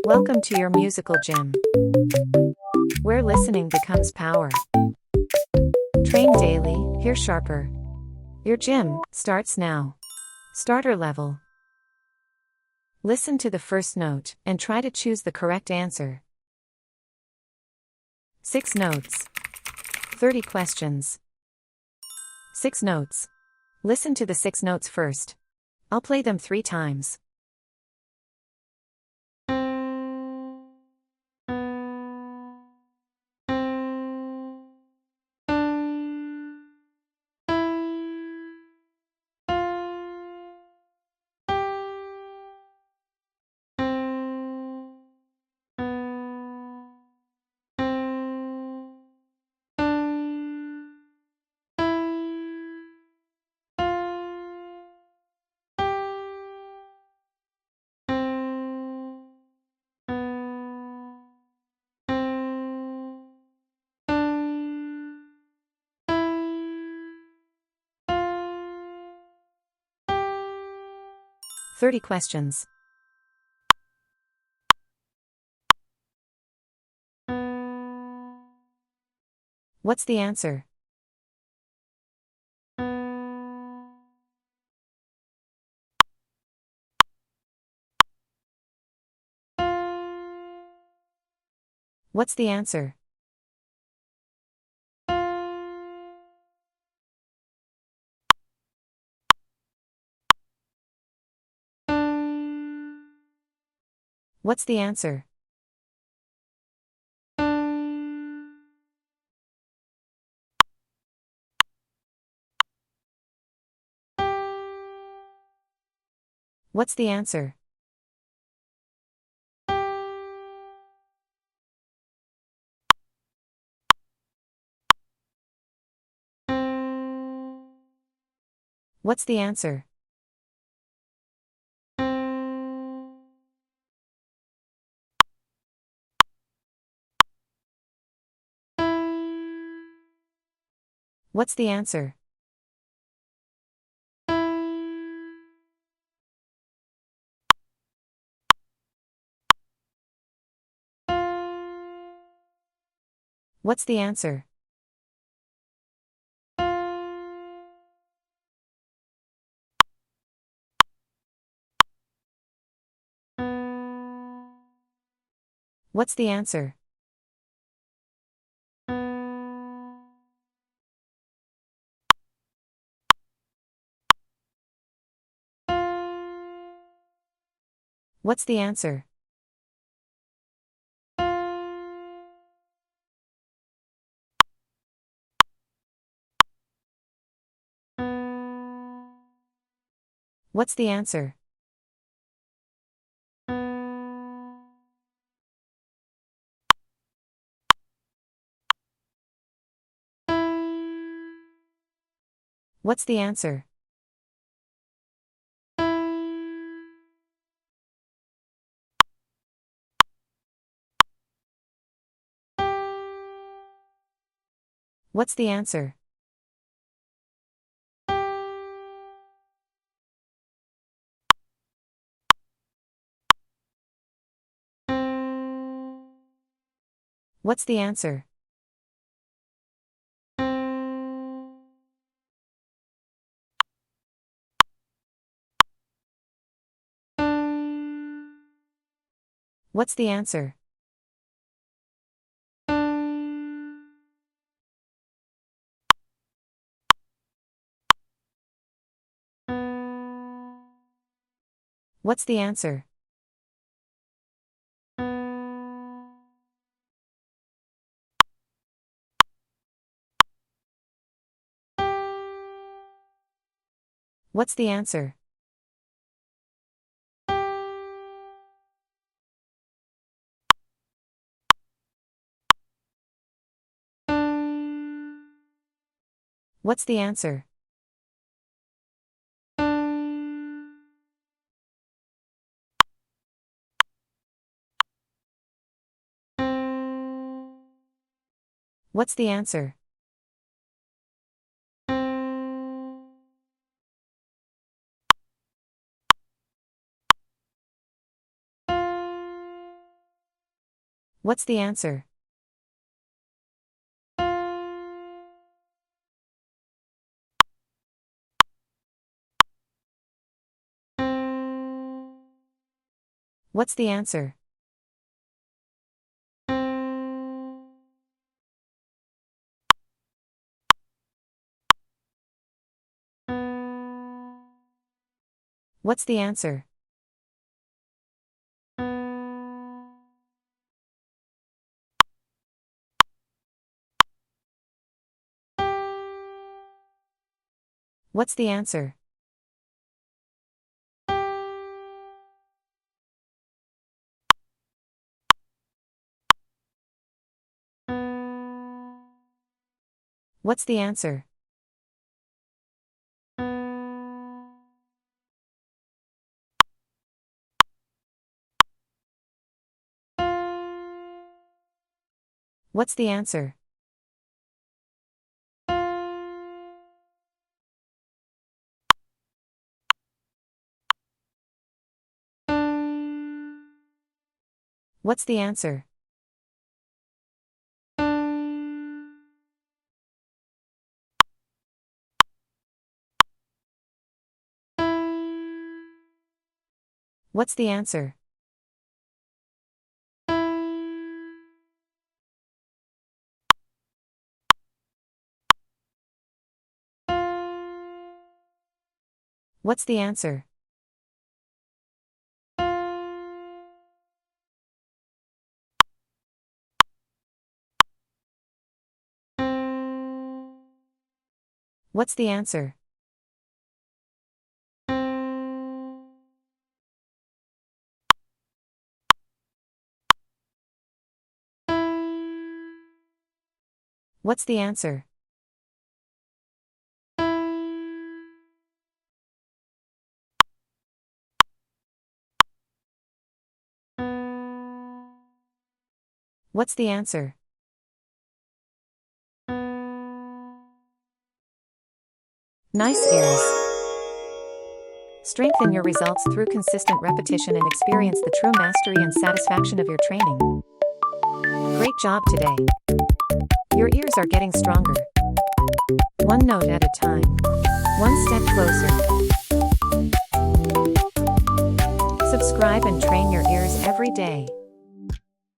Welcome to your musical gym, where listening becomes power. Train daily, hear sharper. Your gym starts now. Starter level. Listen to the first note and try to choose the correct answer. 6 notes. 30 questions. 6 notes. Listen to the 6 notes first. I'll play them 3 times. "30 questions. What's the answer? What's the answer? What's the answer? What's the answer? What's the answer? What's the answer? What's the answer? What's the answer? What's the answer? What's the answer? What's the answer? What's the answer? What's the answer? What's the answer? What's the answer? What's the answer? What's the answer? What's the answer? What's the answer? What's the answer? What's the answer? What's the answer? What's the answer? What's the answer? What's the answer? What's the answer? What's the answer? What's the answer? What's the answer? What's the answer? Nice ears. Strengthen your results through consistent repetition and experience the true mastery and satisfaction of your training. Great job today. Your ears are getting stronger. One note at a time. One step closer. Subscribe and train your ears every day.